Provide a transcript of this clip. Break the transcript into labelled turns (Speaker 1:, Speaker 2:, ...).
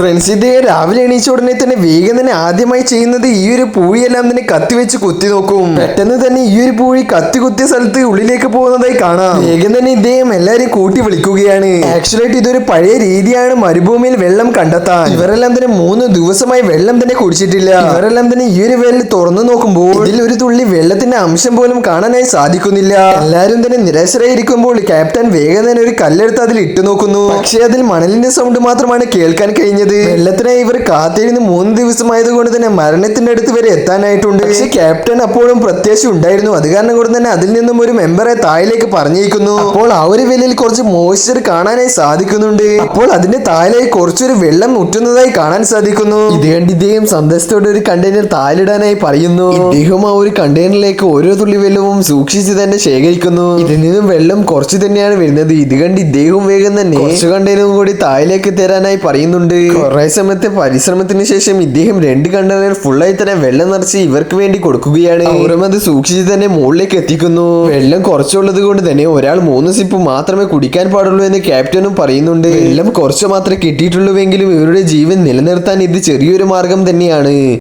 Speaker 1: Friends, ഇത് രാവിലെ എണീച്ച ഉടനെ തന്നെ വേഗം തന്നെ ആദ്യമായി ചെയ്യുന്നത് ഈ ഒരു പൂഴിയെല്ലാം തന്നെ കത്തിവെച്ച് കുത്തി നോക്കും. പെട്ടെന്ന് തന്നെ ഈ ഒരു പൂഴി കത്തി കുത്തിയ സ്ഥലത്ത് ഉള്ളിലേക്ക് പോകുന്നതായി കാണാം. വേഗം തന്നെ ഇദ്ദേഹം എല്ലാരും കൂട്ടി വിളിക്കുകയാണ്. ആക്ച്വലായിട്ട് ഇതൊരു പഴയ രീതിയാണ് മരുഭൂമിയിൽ വെള്ളം കണ്ടെത്താൻ. ഇവരെല്ലാം തന്നെ 3 ദിവസമായി വെള്ളം തന്നെ കുടിച്ചിട്ടില്ല. ഇവരെല്ലാം തന്നെ ഈ ഒരു വെള്ളം തുറന്നു നോക്കുമ്പോൾ ഇതിൽ ഒരു തുള്ളി വെള്ളത്തിന്റെ അംശം പോലും കാണാനായി സാധിക്കുന്നില്ല. എല്ലാരും തന്നെ നിരാശരായിരിക്കുമ്പോൾ ക്യാപ്റ്റൻ വേഗം തന്നെ ഒരു കല്ലെടുത്ത് അതിൽ ഇട്ടു നോക്കുന്നു. പക്ഷേ അതിൽ മണലിന്റെ സൗണ്ട് മാത്രമാണ് കേൾക്കാൻ കഴിഞ്ഞത്. വെള്ളത്തിനായി ഇവർ കാത്തിരുന്ന് 3 ദിവസമായതുകൊണ്ട് തന്നെ മരണത്തിന്റെ അടുത്ത് വരെ എത്താനായിട്ടുണ്ട്. പക്ഷേ ക്യാപ്റ്റൻ അപ്പോഴും പ്രത്യാശ ഉണ്ടായിരുന്നു. അത് കാരണം കൊണ്ട് തന്നെ അതിൽ നിന്നും ഒരു മെമ്പറെ താഴേക്ക് പറഞ്ഞിരിക്കുന്നു. അപ്പോൾ ആ ഒരു വെല്ലിൽ കുറച്ച് മോയ്സ്ചർ കാണാനായി സാധിക്കുന്നുണ്ട്. അപ്പോൾ അതിന്റെ താഴെ കുറച്ചൊരു വെള്ളം മുറ്റുന്നതായി കാണാൻ സാധിക്കുന്നു. ഇത് കണ്ട് ഇദ്ദേഹം സന്തോഷത്തോടെ ഒരു കണ്ടെയ്നർ താഴിടാനായി പറയുന്നു. ഇദ്ദേഹം ആ ഒരു കണ്ടെയ്നറിലേക്ക് ഓരോ തുള്ളി വെള്ളവും സൂക്ഷിച്ച് തന്നെ ശേഖരിക്കുന്നു. ഇതിൽ നിന്നും വെള്ളം കുറച്ച് തന്നെയാണ് വരുന്നത്. ഇത് കണ്ട് ഇദ്ദേഹം വേഗം തന്നെ കുറച്ച് കണ്ടെയ്നറും കൂടി താഴിലേക്ക് തരാനായി പറയുന്നുണ്ട്. കുറെ സമയത്തെ പരിശ്രമത്തിന് ശേഷം ഇദ്ദേഹം 2 കണ്ടെയ്നർ ഫുള്ളായി തന്നെ വെള്ളം നിറച്ച് ഇവർക്ക് വേണ്ടി കൊടുക്കുകയാണ്. അവരും അത് സൂക്ഷിച്ച് തന്നെ മുകളിലേക്ക് എത്തിക്കുന്നു. വെള്ളം കുറച്ചുള്ളത് കൊണ്ട് തന്നെ ഒരാൾ 3 സിപ്പ് മാത്രമേ കുടിക്കാൻ പാടുള്ളൂ എന്ന് ക്യാപ്റ്റനും പറയുന്നുണ്ട്. വെള്ളം കുറച്ച് മാത്രമേ കിട്ടിയിട്ടുള്ളൂവെങ്കിലും ഇവരുടെ ജീവൻ നിലനിർത്താൻ ഇത് ചെറിയൊരു മാർഗം തന്നെയാണ്.